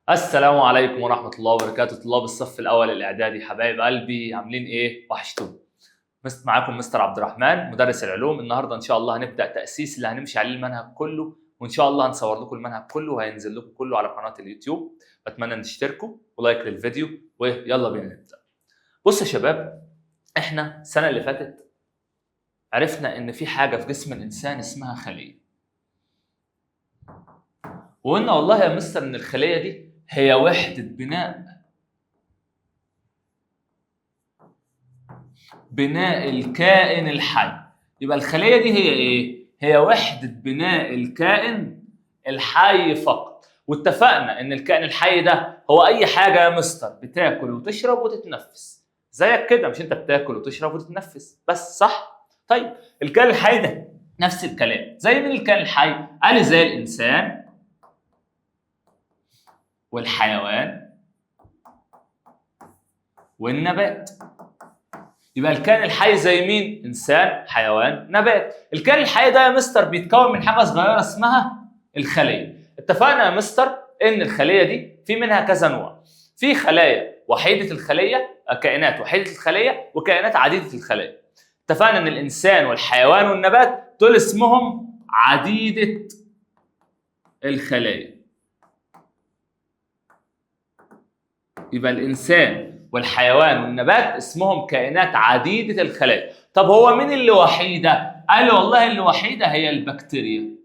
السلام عليكم ورحمة الله وبركاته. طلاب الصف الأول الإعدادي حبايب قلبي، عاملين إيه؟ وحشتوني. معاكم مستر عبد الرحمن مدرس العلوم. النهارده إن شاء الله هنبدأ تأسيس اللي هنمشي عليه المنهج كله، وإن شاء الله هنصور لكم المنهج كله وهينزل لكم كله على قناة اليوتيوب. بتمنى إن تشتركوا ولايك للفيديو، ويلا بينا نبدأ. بصوا يا شباب، إحنا السنة اللي فاتت عرفنا إن في حاجة في جسم الإنسان اسمها خلية، وقلنا والله يا مستر إن الخلية دي هي وحدة بناء الكائن الحي. يبقى الخلية دي هي ايه؟ هي وحدة بناء الكائن الحي فقط. واتفقنا ان الكائن الحي ده هو اي حاجة يا مستر بتاكل وتشرب وتتنفس، زيك كده، مش انت بتاكل وتشرب وتتنفس بس، صح؟ طيب الكائن الحي ده نفس الكلام. زي مين الكائن الحي؟ قال زي الانسان والحيوان والنبات. يبقى الكائن الحي زي مين؟ انسان، حيوان، نبات. الكائن الحي ده يا مستر بيتكون من حاجه صغيره اسمها الخليه. اتفقنا يا مستر ان الخليه دي في منها كذا نوع. في خلايا وحيده الخليه، كائنات وحيده الخليه، وكائنات عديده الخليه. اتفقنا ان الانسان والحيوان والنبات دول اسمهم عديده الخلايا. يبقى الانسان والحيوان والنبات اسمهم كائنات عديدة الخلايا. طب هو مين اللي وحيدة؟ قال والله اللي وحيدة هي البكتيريا.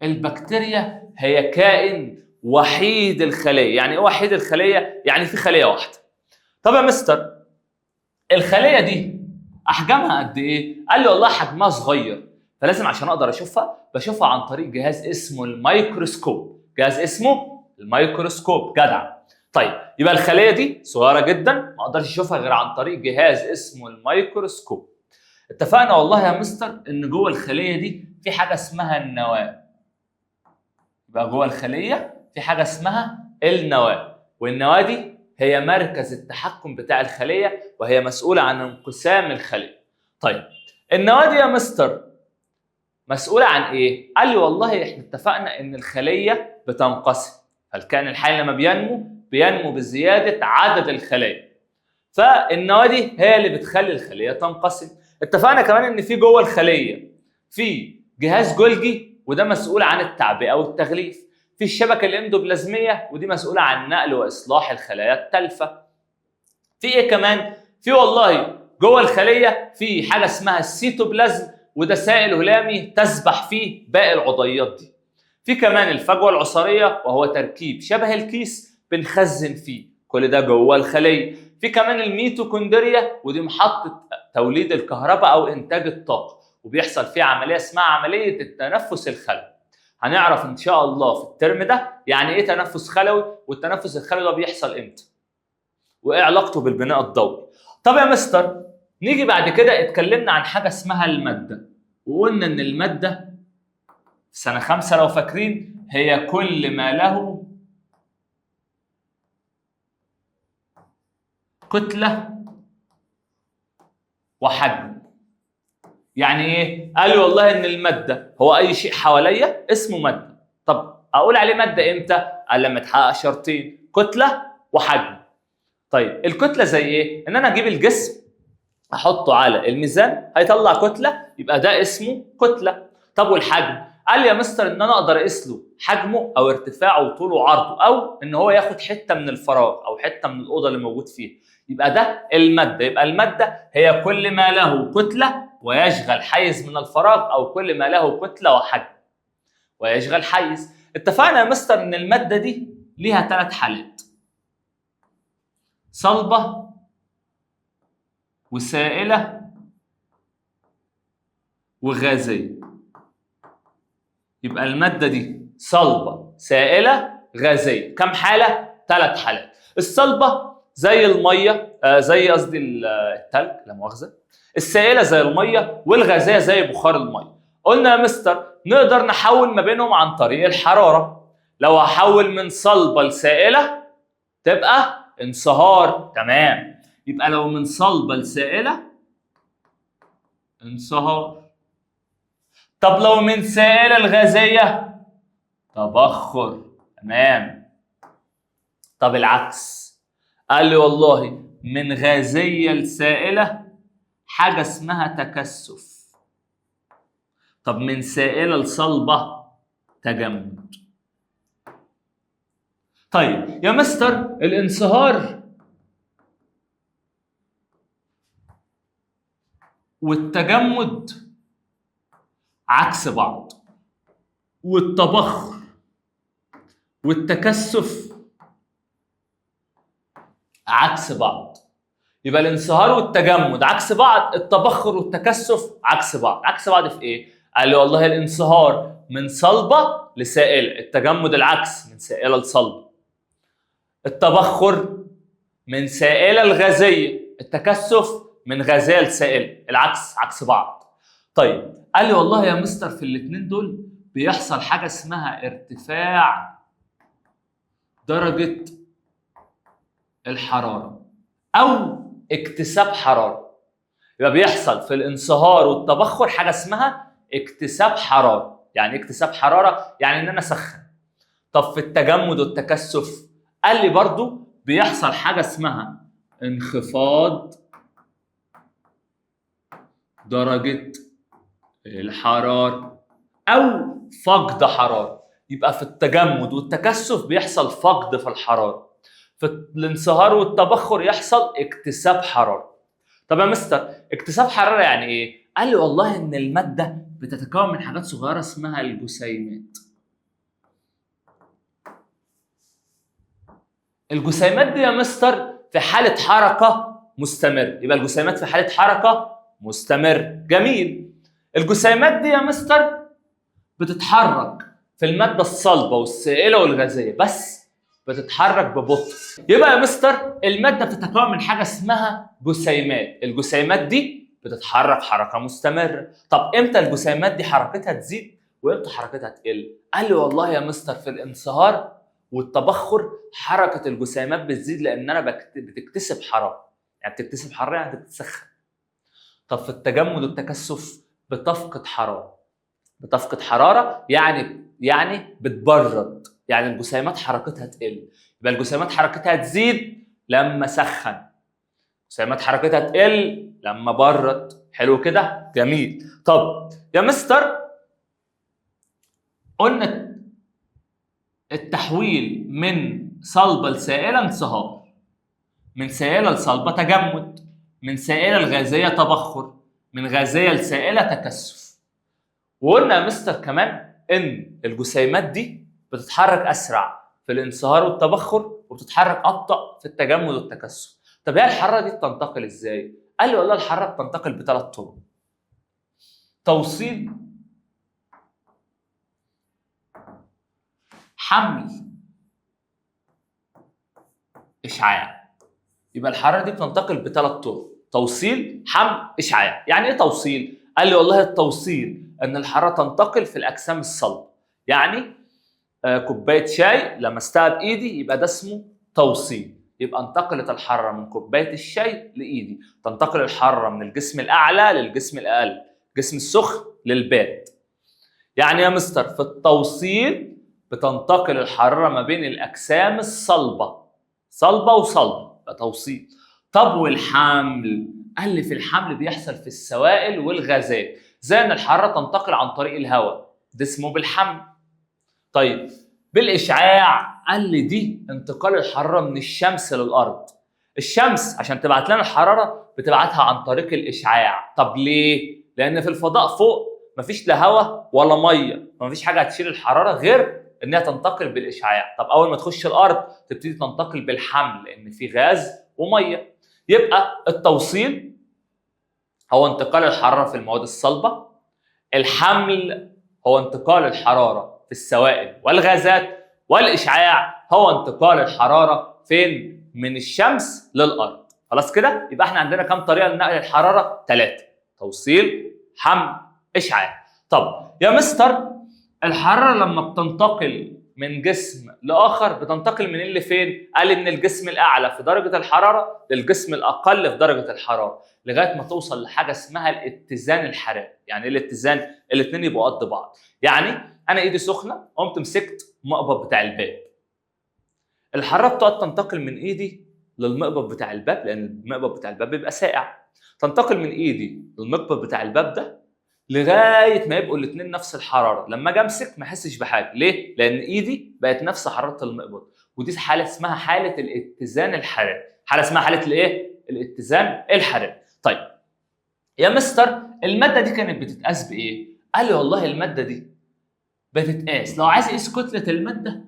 البكتيريا هي كائن وحيد الخلية. يعني ايه وحيد الخلية؟ يعني في خلية واحدة. طب يا مستر الخلية دي أحجامها قد إيه؟ قال لي والله حجمها صغير، فلازم عشان أقدر أشوفها بشوفها عن طريق جهاز اسمه الميكروسكوب. جهاز اسمه الميكروسكوب، جدع. طيب يبقى الخليه دي صغيره جدا، ما اقدرش اشوفها غير عن طريق جهاز اسمه الميكروسكوب. اتفقنا والله يا مستر ان جوه الخليه دي في حاجه اسمها النواه. يبقى جوه الخليه في حاجه اسمها النواه، والنواه دي هي مركز التحكم بتاع الخليه، وهي مسؤوله عن انقسام الخليه. طيب النواه دي يا مستر مسؤوله عن ايه؟ قال لي والله احنا اتفقنا ان الخليه بتنقسم، فالكائن الحي لما بينمو بزياده عدد الخلايا، فالنواه دي هي اللي بتخلي الخليه تنقسم. اتفقنا كمان ان في جوه الخليه في جهاز جولجي، وده مسؤول عن التعبئه والتغليف. في الشبكه الاندوبلازميه، ودي مسؤوله عن نقل واصلاح الخلايا التالفه. في ايه كمان؟ في والله جوه الخليه في حاجه اسمها السيتوبلازم، وده سائل هلامي تسبح فيه باقي العضيات دي. في كمان الفجوه العصاريه، وهو تركيب شبه الكيس بنخزن فيه، كل ده جوه الخليه. في كمان الميتوكوندريا، ودي محطه توليد الكهرباء او انتاج الطاقه، وبيحصل فيها عمليه اسمها عمليه التنفس الخلوي. هنعرف ان شاء الله في الترم ده يعني ايه تنفس خلوي، والتنفس الخلوي ده بيحصل امتى، وايه علاقته بالبناء الضوئي. طب يا مستر نيجي بعد كده اتكلمنا عن حاجه اسمها الماده، وقلنا ان الماده في سنه 5 لو فاكرين هي كل ما له كتله وحجم. يعني ايه؟ قال لي والله ان الماده هو اي شيء حواليا اسمه ماده. طب اقول عليه ماده امتى؟ قال لما تحقق شرطين، كتله وحجم. طيب الكتله زي ايه؟ ان انا اجيب الجسم احطه على الميزان هيطلع كتله، يبقى ده اسمه كتله. طب والحجم؟ قال لي يا مستر ان انا اقدر اقيس له حجمه او ارتفاعه وطوله وعرضه، او ان هو ياخد حته من الفراغ او حته من الاوضه اللي موجود فيها، يبقى ده الماده. يبقى الماده هي كل ما له كتله ويشغل حيز من الفراغ، او كل ما له كتله وحجم ويشغل حيز. اتفقنا يا مستر ان الماده دي ليها 3 حالات: صلبه وسائله وغازيه. يبقى المادة دي صلبة، سائلة، غازية. كم حالة؟ 3 حالات. الصلبة زي المية، زي قصدي التلج، لا مؤاخذة. السائلة زي المية، والغازية زي بخار المية. قلنا يا مستر نقدر نحول ما بينهم عن طريق الحرارة. لو هحول من صلبة لسائلة تبقى انصهار، تمام. يبقى لو من صلبة لسائلة انصهار. طب لو من سائلة لغازية تبخر. تمام. طب العكس، قال لي والله من غازيه لسائله حاجه اسمها تكثف. طب من سائله لصلبه تجمد. طيب يا مستر الانصهار والتجمد عكس بعض، والتبخر والتكثف عكس بعض. يبقى الانصهار والتجمد عكس بعض، التبخر والتكثف عكس بعض. عكس بعض في ايه؟ قال لي والله الانصهار من صلبه لسائله، التجمد العكس من سائله لصلبه. التبخر من سائله لغازيه، التكثف من غازيه لسائله، العكس عكس بعض. طيب قال لي والله يا مستر في الاثنين دول بيحصل حاجه اسمها ارتفاع درجه الحراره او اكتساب حراره. يبقى بيحصل في الانصهار والتبخر حاجه اسمها اكتساب حراره. يعني اكتساب حراره يعني ان انا اسخن. طب في التجمد والتكثف قال لي برضو بيحصل حاجه اسمها انخفاض درجه الحراره او فقد حراره. يبقى في التجمد والتكثف بيحصل فقد في الحراره، في الانصهار والتبخر يحصل اكتساب حراره. طب يا مستر اكتساب حراره يعني ايه؟ قال لي والله ان الماده بتتكون من حاجات صغيره اسمها الجسيمات. الجسيمات دي يا مستر في حاله حركه مستمر. يبقى الجسيمات في حاله حركه مستمر. جميل. الجسيمات دي يا مستر بتتحرك في الماده الصلبه والسائله والغازيه، بس بتتحرك ببطء. يبقى يا مستر الماده بتتكون من حاجه اسمها جسيمات. الجسيمات دي بتتحرك حركه مستمره. طب امتى الجسيمات دي حركتها تزيد وامتى حركتها تقل؟ قال لي والله يا مستر في الانصهار والتبخر حركه الجسيمات بتزيد لانها بتكتسب حراره. يعني بتكتسب حراره يعني بتسخن. طب في التجمد والتكثف بتفقد حراره. بتفقد حراره يعني بتبرد. يعني الجسيمات حركتها تقل. يبقى الجسيمات حركتها تزيد لما سخن، الجسيمات حركتها تقل لما برد. حلو كده؟ جميل. طب يا مستر قلنا التحويل من صلبه لسائله انصهار، من سائله لصلبه تجمد، من سائله لغازيه تبخر، من غازيه لسائله تكثف. وقلنا يا مستر كمان ان الجسيمات دي بتتحرك اسرع في الانصهار والتبخر وبتتحرك ابطا في التجمد والتكثف. طب هي الحراره دي بتنتقل ازاي؟ قال لي والله الحراره بتنتقل بثلاث طرق: توصيل، حمل، اشعاع. يبقى الحراره دي بتنتقل بثلاث طرق: توصيل، حمل، اشعاع. يعني ايه توصيل؟ قال لي والله التوصيل ان الحراره تنتقل في الاجسام الصلبه. يعني كوبايه شاي لمستها بايدي يبقى ده اسمه توصيل. يبقى انتقلت الحراره من كوبايه الشاي لايدي. تنتقل الحراره من الجسم الاعلى للجسم الاقل، الجسم السخن للبارد. يعني يا مستر في التوصيل بتنتقل الحراره ما بين الاجسام الصلبه، صلبه وصلبه، ده توصيل. طب والحمل؟ قال لي في الحمل بيحصل في السوائل والغازات، زي ان الحراره تنتقل عن طريق الهواء، ده اسمه بالحمل. طيب بالاشعاع؟ قال لي دي انتقال الحراره من الشمس للارض. الشمس عشان تبعت لنا الحراره بتبعتها عن طريق الاشعاع. طب ليه؟ لان في الفضاء فوق مفيش لا هواء ولا ميه، مفيش حاجه هتشيل الحراره غير انها تنتقل بالاشعاع. طب اول ما تخش الارض تبتدي تنتقل بالحمل لان في غاز وميه. يبقى التوصيل هو انتقال الحراره في المواد الصلبه، الحمل هو انتقال الحراره في السوائل والغازات، والاشعاع هو انتقال الحراره فين؟ من الشمس للارض. خلاص كده؟ يبقى احنا عندنا كام طريقه لنقل الحراره؟ 3: توصيل، حمل، اشعاع. طب يا مستر الحراره لما بتنتقل من جسم لاخر بتنتقل من اللي فين؟ قال لي من الجسم الاعلى في درجه الحراره للجسم الاقل في درجه الحراره، لغايه ما توصل لحاجه اسمها الاتزان الحراري. يعني ايه الاتزان؟ الاثنين يبقوا قد بعض. يعني انا ايدي سخنه قمت مسكت مقبض بتاع الباب، الحراره بتقعد تنتقل من ايدي للمقبض بتاع الباب، لان المقبض بتاع الباب بيبقى ساقع، تنتقل من ايدي للمقبض بتاع الباب ده لغايه ما يبقوا الاثنين نفس الحراره. لما اجي امسك ما احسش بحاجه، ليه؟ لان ايدي بقت نفس حراره المقبض، ودي حاله اسمها حاله الاتزان الحراري. حاله اسمها حاله الايه؟ الاتزان الحراري. طيب يا مستر الماده دي كانت بتتقاس بايه؟ قال لي والله الماده دي بتتقاس، لو عايز اقيس كتله الماده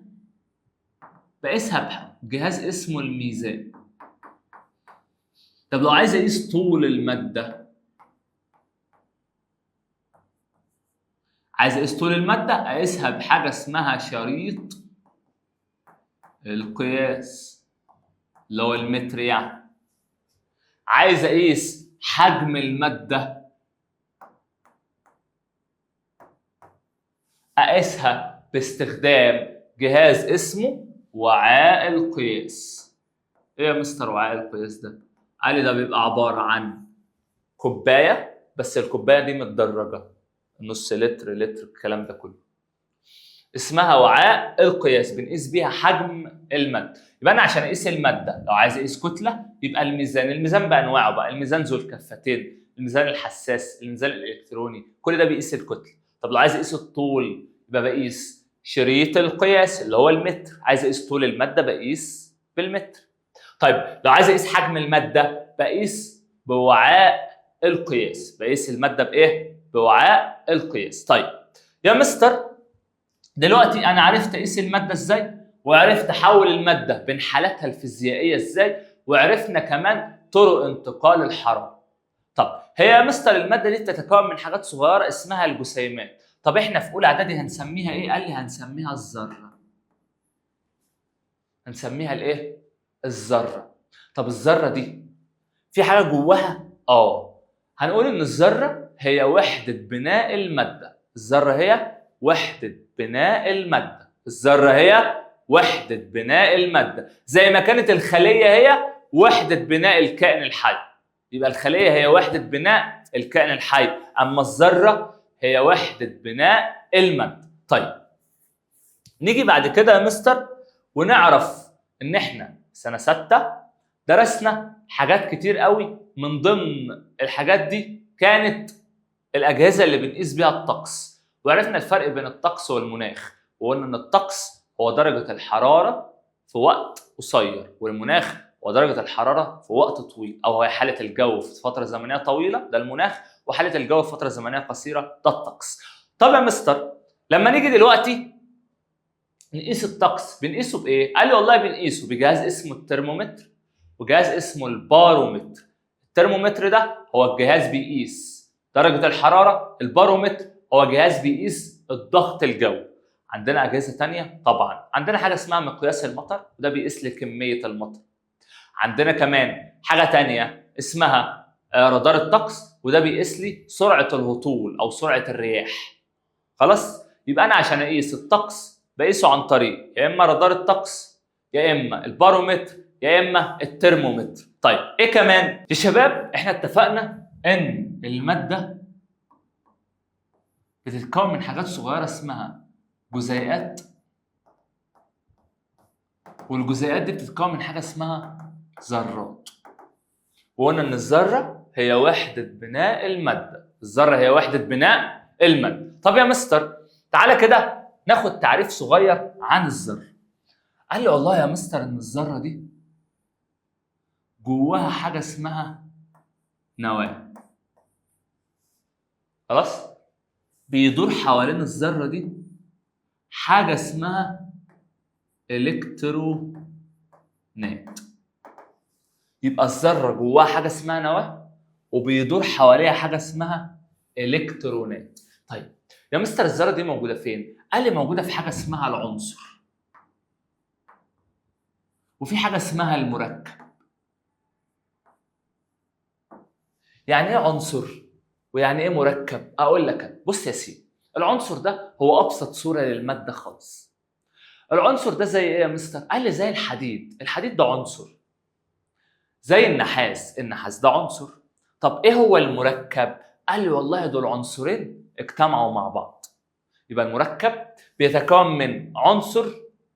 بقيسها بجهاز اسمه الميزان. طب لو عايز اقيس طول الماده، عايز اقيس طول الماده اقيسها بحاجه اسمها شريط القياس اللي هو المتر يعني. عايز اقيس حجم الماده اقيسها باستخدام جهاز اسمه وعاء القياس. ايه يا مستر وعاء القياس ده؟ قال لي ده بيبقى عباره عن كوبايه، بس الكوبايه دي متدرجه نص لتر لتر الكلام ده كله، اسمها وعاء القياس، بنقيس بيها حجم الماده. يبقى انا عشان اقيس الماده لو عايز اقيس كتله يبقى الميزان بانواعه بقى، الميزان ذو الكفتين، الميزان الحساس، الميزان الالكتروني، كل ده بيقيس الكتله. طب لو عايز اقيس الطول يبقى بقيس شريط القياس اللي هو المتر، عايز اقيس طول الماده بقيس بالمتر. طيب لو عايز اقيس حجم الماده بقيس بوعاء القياس، بقيس الماده بايه؟ بوعاء القياس. طيب يا مستر دلوقتي انا عرفت اقيس الماده ازاي، وعرفت احول الماده بين حالاتها الفيزيائيه ازاي، وعرفنا كمان طرق انتقال الحراره. طب هي يا مستر الماده دي بتتكون من حاجات صغيره اسمها الجسيمات. طب احنا في اولى اعدادي هنسميها ايه؟ قال لي هنسميها الذره. هنسميها الايه؟ الذره. طب الذره دي في حاجه جواها؟ هنقول ان الذره هي وحده بناء الماده. الذره هي وحده بناء الماده. الذره هي وحده بناء الماده، زي ما كانت الخليه هي وحده بناء الكائن الحي. يبقى الخليه هي وحده بناء الكائن الحي، اما الذره هي وحده بناء الماده. طيب نيجي بعد كده يا مستر ونعرف ان احنا سنه 6 درسنا حاجات كتير قوي، من ضمن الحاجات دي كانت الاجهزه اللي بنقيس بيها الطقس، وعرفنا الفرق بين الطقس والمناخ، وقلنا ان الطقس هو درجه الحراره في وقت قصير، والمناخ هو درجه الحراره في وقت طويل، او هي حاله الجو في فتره زمنيه طويله ده المناخ، وحاله الجو في فتره زمنيه قصيره ده الطقس. طب يا مستر لما نيجي دلوقتي نقيس الطقس بنقيسه بايه؟ قال لي والله بنقيسه بجهاز اسمه الترمومتر وجهاز اسمه البارومتر. الترمومتر ده هو الجهاز بيقيس درجة الحرارة، البارومتر هو جهاز بيقيس الضغط الجوي. عندنا أجهزة تانية طبعا، عندنا حاجة اسمها مقياس المطر وده بيقيس لي كمية المطر. عندنا كمان حاجة تانية اسمها رادار الطقس وده بيقيس لي سرعة الهطول أو سرعة الرياح. خلاص؟ يبقى أنا عشان أقيس الطقس بقيسه عن طريق يا إما رادار الطقس يا إما البارومتر يا اما الترمومتر. طيب ايه كمان يا شباب؟ احنا اتفقنا ان الماده بتتكون من حاجات صغيره اسمها جزيئات، والجزيئات دي بتتكون من حاجه اسمها ذرات، وقلنا ان الذره هي وحده بناء الماده. الذره هي وحده بناء الماده. طب يا مستر تعالى كده ناخد تعريف صغير عن الذره. قال لي والله يا مستر ان الذره دي جواها حاجه اسمها نواه. خلاص؟ بيدور حوالين الذره دي حاجه اسمها الكترونات. يبقى الذره جواها حاجه اسمها نواه وبيدور حواليها حاجه اسمها الكترونات. طيب يا مستر الذره دي موجوده فين؟ قال لي موجوده في حاجه اسمها العنصر، وفي حاجه اسمها المركب. يعني ايه عنصر ويعني ايه مركب؟ اقول لك بص يا سيدي، العنصر ده هو ابسط صوره للماده خالص. العنصر ده زي ايه يا مستر؟ قال لي زي الحديد. الحديد ده عنصر. زي النحاس. النحاس ده عنصر. طب ايه هو المركب؟ قال لي والله دول عنصرين اجتمعوا مع بعض. يبقى المركب بيتكون من عنصر،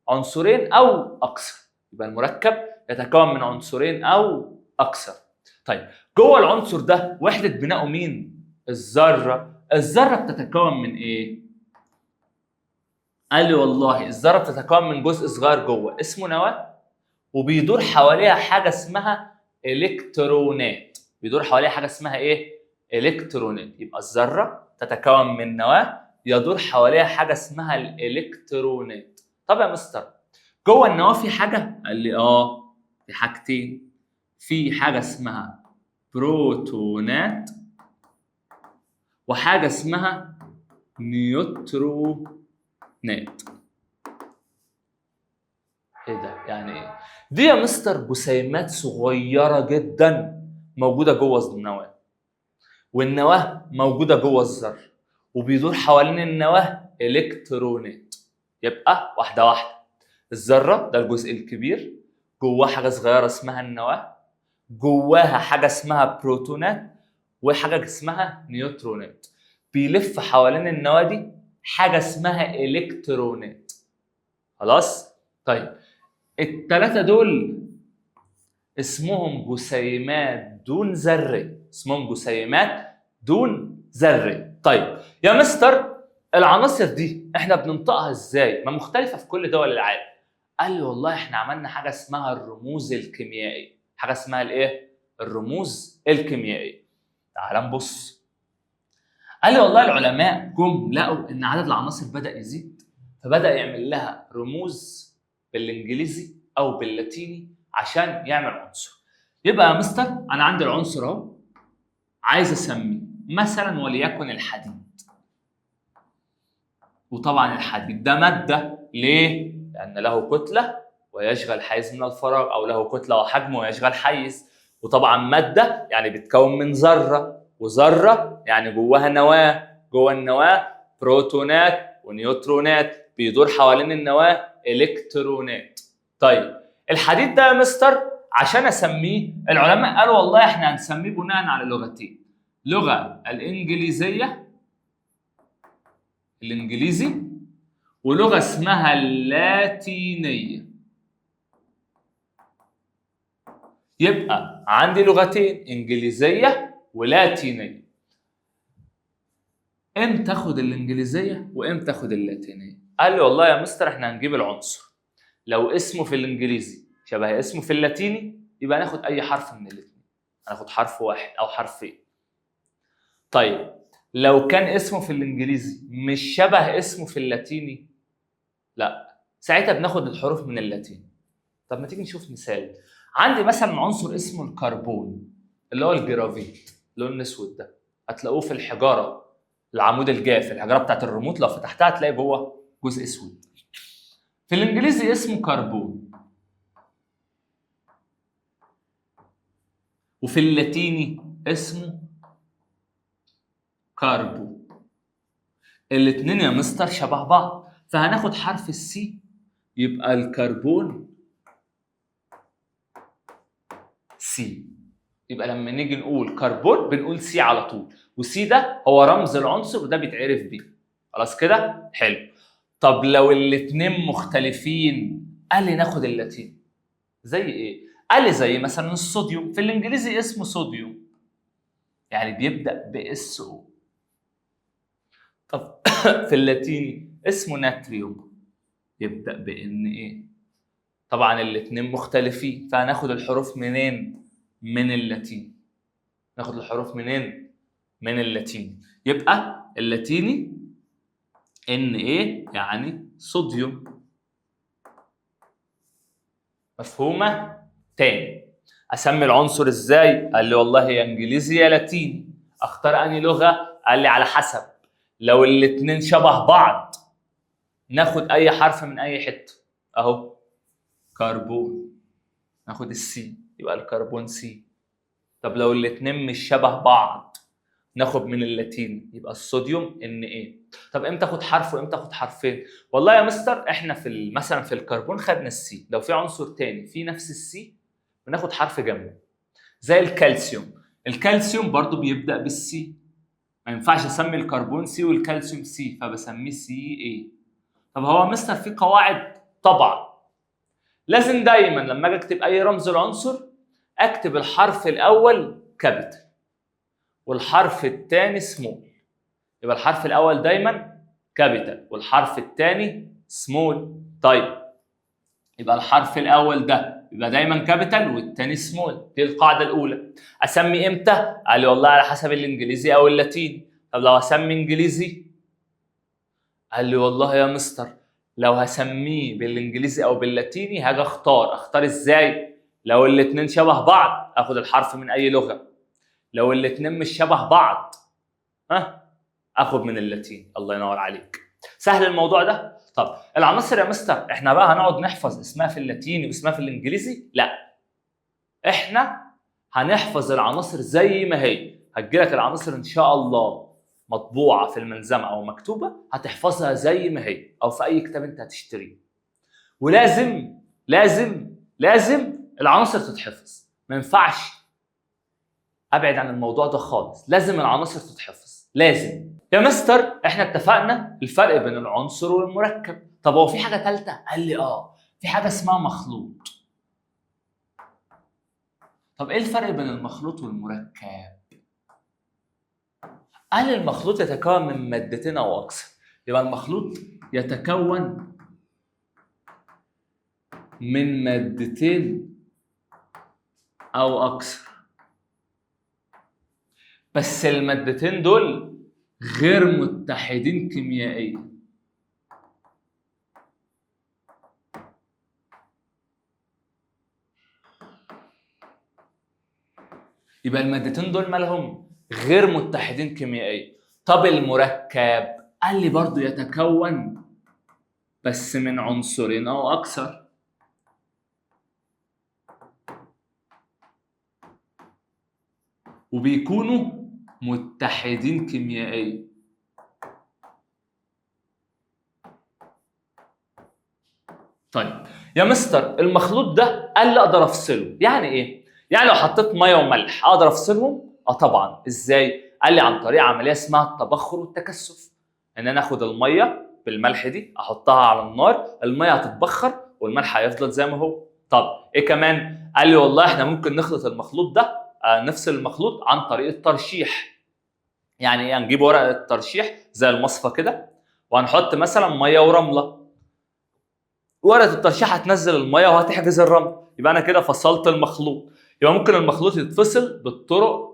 عنصرين او اكثر. يبقى المركب يتكون من عنصرين او اكثر. طيب جوه العنصر ده وحده بناؤه مين؟ الذره. الذره بتتكون من ايه؟ قال لي والله الذره بتتكون من جزء صغير جوه اسمه نواه، وبيدور حواليها حاجه اسمها الكترونات. بيدور حواليها حاجه اسمها ايه؟ الكترونات. يبقى الذره تتكون من نواه يدور حواليها حاجه اسمها الالكترونات. طب يا مستر جوه النواه في حاجه؟ قال لي في حاجتين. في حاجه اسمها بروتونات وحاجه اسمها نيوترونات. ايه ده؟ يعني ايه؟ دي يا مستر جسيمات صغيره جدا موجوده جوه النواه، والنواه موجوده جوه الذره، وبيدور حوالين النواه الكترونات. يبقى واحده واحده، الذره ده الجزء الكبير، جواه حاجه صغيره اسمها النواه، جواها حاجه اسمها بروتونات وحاجه اسمها نيوترونات. بيلف حوالين النواه دي حاجه اسمها الكترونات. خلاص؟ طيب الثلاثه دول اسمهم جسيمات دون ذري، اسمهم جسيمات دون ذري. طيب يا مستر العناصر دي احنا بننطقها ازاي؟ ما مختلفه في كل دول العالم. قال لي والله احنا عملنا حاجه اسمها الرموز الكيميائيه. حاجه اسمها الايه؟ الرموز الكيميائيه. تعال نبص. قال لي والله العلماء جم لقوا ان عدد العناصر بدا يزيد، فبدا يعمل لها رموز بالانجليزي او باللاتيني عشان يعمل عنصر. يبقى يا مستر انا عندي العنصر اهو، عايز اسميه مثلا وليكن الحديد. وطبعا الحديد ده ماده، ليه؟ لان له كتله ويشغل حيز من الفراغ، او له كتله وحجم ويشغل حيز. وطبعا ماده يعني بتكون من ذره، وذره يعني جواها نواه، جوه النواه بروتونات ونيوترونات، بيدور حوالين النواه الكترونات. طيب الحديد ده يا مستر عشان اسميه العلماء قالوا والله احنا هنسميه بناء على لغتين، لغه الانجليزيه الانجليزي، ولغه اسمها اللاتينيه. يبقى عندي لغتين انجليزيه ولاتينيه. امتى اخد الانجليزيه وامتى اخد اللاتينيه؟ قال لي والله يا مستر احنا هنجيب العنصر لو اسمه في الانجليزي شبه اسمه في اللاتيني يبقى ناخد اي حرف من الاثنين، هناخد حرف واحد او حرفين. طيب لو كان اسمه في الانجليزي مش شبه اسمه في اللاتيني، لا ساعتها بناخد الحروف من اللاتيني. طب ما تيجي نشوف مثال. عندي مثلا عنصر اسمه الكربون اللي هو الجرافيت، لون اسود ده، هتلاقوه في الحجاره، العمود الجاف، الحجاره بتاعت الريموت لو فتحتها هتلاقي جوه جزء اسود. في الانجليزي اسمه كربون، وفي اللاتيني اسمه كاربو. الاثنين يا مستر شبه بعض، فهناخد حرف السي يبقى الكربون سي. يبقى لما نيجي نقول كربون بنقول سي على طول، وسي ده هو رمز العنصر وده بيتعرف بيه. خلاص كده؟ حلو. طب لو الاثنين مختلفين قال لي ناخد اللاتيني. زي ايه؟ قال لي زي مثلا الصوديوم، في الانجليزي اسمه صوديوم يعني بيبدا باس او. طب في اللاتيني اسمه ناتريوم يبدا بان ايه. طبعا الاثنين مختلفين فهناخد الحروف منين؟ من اللاتيني. ناخد الحروف منين؟ من اللاتيني. يبقى اللاتيني ان ايه يعني صوديوم. مفهومه؟ تاني اسمي العنصر ازاي؟ قال لي والله يا انجليزي يا لاتيني. اختار انهي لغه؟ قال لي على حسب، لو الاثنين شبه بعض ناخد اي حرف من اي حته. اهو كربون ناخد السي يبقى الكربون سي. طب لو الاثنين مش شبه بعض ناخد من اللاتيني يبقى الصوديوم ان ايه. طب امتى اخد حرف وامتى اخد حرفين؟ والله يا مستر احنا في مثلا في الكربون خدنا السي، لو في عنصر تاني في نفس السي بناخد حرف جنبه. زي الكالسيوم، الكالسيوم برضو بيبدا بالسي، ما ينفعش اسمي الكربون سي والكالسيوم سي فبسميه سي ايه. طب هو مستر في قواعد؟ طبعا لازم دايما لما اجي اكتب اي رمز لعنصر اكتب الحرف الاول كابيتال والحرف الثاني سمول. يبقى الحرف الاول دايما كابيتال والحرف الثاني سمول. طيب يبقى الحرف الاول ده يبقى دايما كابيتال والثاني سمول. دي القاعده الاولى. اسمي امتى؟ قال لي والله على حسب الانجليزي او اللاتيني. طب لو اسمي انجليزي؟ قال لي والله يا مستر لو هسميه بالانجليزي او باللاتيني هاجي اختار ازاي؟ لو الاثنين شبه بعض اخد الحرف من اي لغه، لو الاثنين مش شبه بعض اخد من اللاتيني. الله ينور عليك. سهل الموضوع ده. طب العناصر يا مستر احنا بقى هنقعد نحفظ اسمها في اللاتيني واسمها في الانجليزي؟ لا، احنا هنحفظ العناصر زي ما هي. هتجيلك العناصر ان شاء الله مطبوعه في الملزمه او مكتوبه، هتحفظها زي ما هي او في اي كتاب انت هتشتريه. ولازم لازم لازم العناصر تتحفظ. ما ينفعش ابعد عن الموضوع ده خالص، لازم العناصر تتحفظ لازم. يا مستر احنا اتفقنا الفرق بين العنصر والمركب. طب هو في حاجه ثالثه؟ قال لي في حاجه اسمها مخلوط. طب ايه الفرق بين المخلوط والمركب؟ قال المخلوط يتكون من مادتين او اكثر. يبقى المخلوط يتكون من مادتين او اكثر، بس المادتين دول غير متحدين كيميائيا. يبقى المادتين دول مالهم؟ غير متحدين كيميائيا. طب المركب؟ قال لي برضو يتكون بس من عنصرين او اكثر. وبيكونوا متحدين كيميائيا. طيب يا مستر المخلوط ده قال لي اقدر افصله، يعني ايه؟ يعني لو حطيت ميه وملح اقدر افصلهم؟ طبعا. ازاي؟ قال لي عن طريق عمليه اسمها التبخر والتكثف. ان انا اخد الميه بالملح دي احطها على النار، الميه هتتبخر والملح هيفضل زي ما هو. طب ايه كمان؟ قال لي والله احنا ممكن نخلط المخلوط ده، نفصل المخلوط عن طريق الترشيح. يعني ايه؟ هنجيب ورقه ترشيح زي المصفى كده وهنحط مثلا ميه ورمله، ورقه الترشيح هتنزل الميه وهتحجز الرمل. يبقى انا كده فصلت المخلوط. يبقى ممكن المخلوط يتفصل بالطرق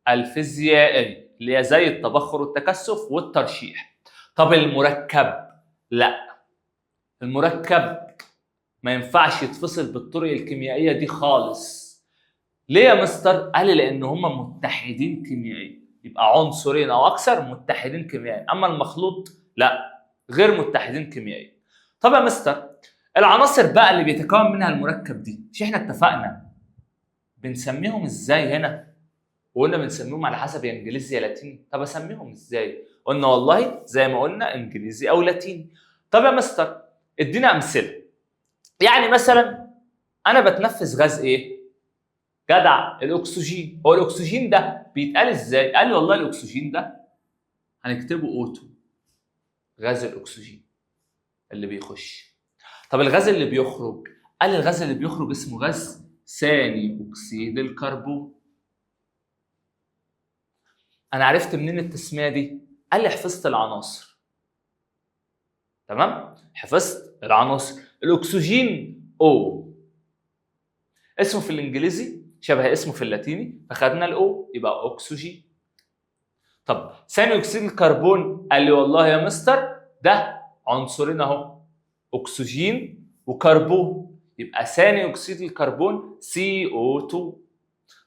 الفيزيائيه اللي هي زي التبخر والتكثف والترشيح. طب المركب؟ لا، المركب ما ينفعش يتفصل بالطرق الكيميائيه دي خالص. ليه يا مستر؟ قال لي لان هم متحدين كيميائيا. يبقى عنصرين او اكثر متحدين كيميائيا، اما المخلوط لا، غير متحدين كيميائيا. طب يا مستر العناصر بقى اللي بيتكون منها المركب دي، مش احنا اتفقنا بنسميهم ازاي هنا؟ وقلنا بنسميهم على حسب يا انجليزي يا لاتيني. طب اسميهم ازاي؟ قلنا والله زي ما قلنا انجليزي او لاتيني. طب يا مستر ادينا امثله. يعني مثلا انا بتنفس غاز ايه؟ جدع، الاكسجين. هو الاكسجين ده بيتقال ازاي؟ قال لي والله الاكسجين ده هنكتبه O2، غاز الاكسجين اللي بيخش. طب الغاز اللي بيخرج؟ قال لي الغاز اللي بيخرج اسمه غاز ثاني اكسيد الكربون. انا عرفت منين التسميه دي؟ قال لي حفظت العناصر. تمام؟ حفظت العناصر. الاكسجين O اسمه في الانجليزي شبه اسمه في اللاتيني فخدنا الاو يبقى اكسجين. طب ثاني اكسيد الكربون؟ قال لي والله يا مستر ده عنصرين اهو، اكسجين وكربون، يبقى ثاني اكسيد الكربون CO2.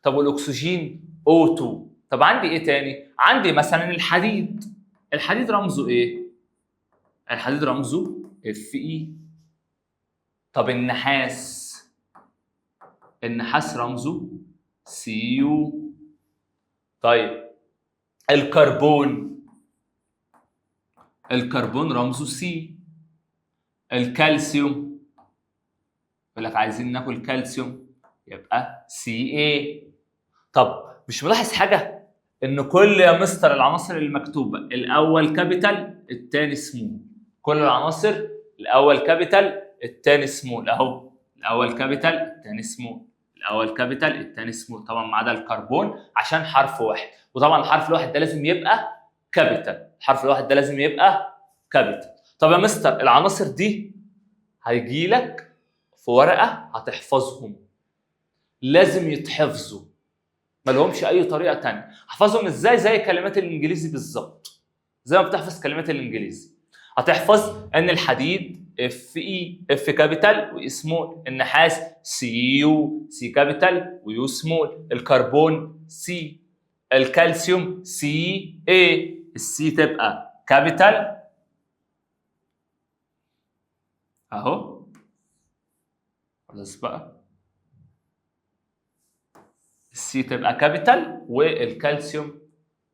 طب والاكسجين O2. طب عندي ايه تاني؟ عندي مثلا الحديد. الحديد رمزه ايه؟ الحديد رمزه Fe. طب النحاس؟ النحاس رمزه Cu. طيب الكربون؟ الكربون رمزه C. الكالسيوم؟ يقول لك عايزين ناكل كالسيوم يبقى Ca. طب مش ملاحظ حاجه؟ ان كل يا مستر العناصر المكتوبه الاول كابيتال الثاني سمول، كل العناصر الاول كابيتال الثاني سمول اهو، الاول كابيتال الثاني سمول، الاول كابيتال الثاني سمول، طبعا ما عدا الكربون عشان حرف واحد، وطبعا الحرف الواحد ده لازم يبقى كابيتال، الحرف الواحد ده لازم يبقى كابيتال. طب يا مستر العناصر دي هيجي لك في ورقه هتحفظهم، لازم يتحفظوا، ما لهمش اي طريقه ثانيه. احفظهم ازاي؟ زي كلمات الانجليزي بالظبط، زي ما بتحفظ كلمات الانجليزي. هتحفظ ان الحديد اف اي اف كابيتال واي سمول، النحاس سي يو سي كابيتال ويو سمول، الكربون سي، الكالسيوم سي اي، السي تبقى كابيتال اهو، خلاص بقى السي تبقى كابيتال والكالسيوم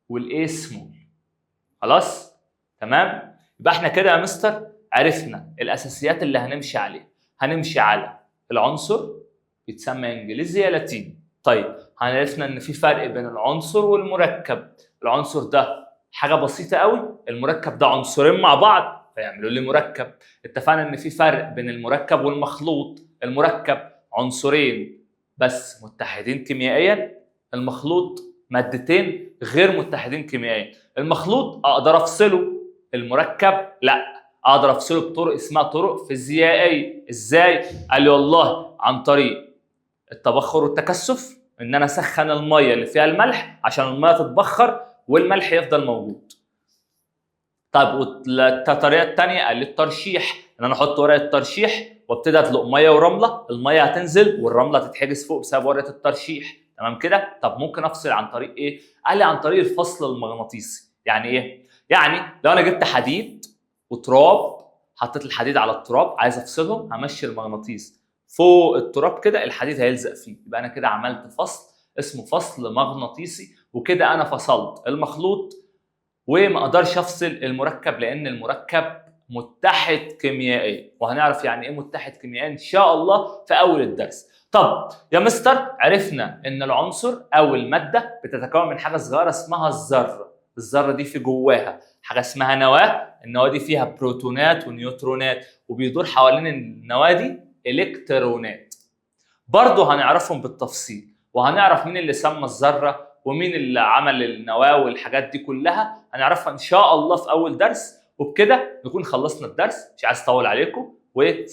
والاي سمول. خلاص تمام. يبقى احنا كده يا مستر عرفنا الاساسيات اللي هنمشي عليها. هنمشي على العنصر بيتسمى انجليزي يا لاتيني. طيب عرفنا ان في فرق بين العنصر والمركب. العنصر ده حاجه بسيطه قوي، المركب ده عنصرين مع بعض فيعملوا لي مركب. اتفقنا ان في فرق بين المركب والمخلوط. المركب عنصرين بس متحدين كيميائيا، المخلوط مادتين غير متحدين كيميائيا. المخلوط اقدر افصله، المركب لا، اقدر افصله بطرق اسمها طرق فيزيائيه. ازاي؟ قال لي والله عن طريق التبخر والتكثف، ان انا اسخن الميه اللي فيها الملح عشان الميه تتبخر والملح يفضل موجود. طيب والطريقه الثانيه قال لي الترشيح، ان انا احط ورقه ترشيح وابتدي ادلق ميه ورمله، الميه هتنزل والرمله تتحجز فوق بسبب ورقه الترشيح. تمام كده؟ طب ممكن افصل عن طريق ايه؟ قال لي عن طريق الفصل المغناطيسي. يعني ايه؟ يعني لو انا جبت حديد وتراب، حطيت الحديد على التراب عايز افصلهم، همشي المغناطيس فوق التراب كده الحديد هيلزق فيه، يبقى انا كده عملت فصل اسمه فصل مغناطيسي، وكده انا فصلت المخلوط وما اقدرش افصل المركب لان المركب متحد كيميائيا، وهنعرف يعني ايه متحد كيميائيا ان شاء الله في اول الدرس. طب يا مستر عرفنا ان العنصر او الماده بتتكون من حاجه صغيره اسمها الذره، الذره دي في جواها حاجه اسمها نواه، النواه دي فيها بروتونات ونيوترونات وبيدور حوالين النواه دي الكترونات. برضه هنعرفهم بالتفصيل، وهنعرف مين اللي سمى الذره ومين اللي عمل النواه والحاجات دي كلها هنعرفها ان شاء الله في اول درس. وبكده نكون خلصنا الدرس، مش عايز اطول عليكم، وسلام.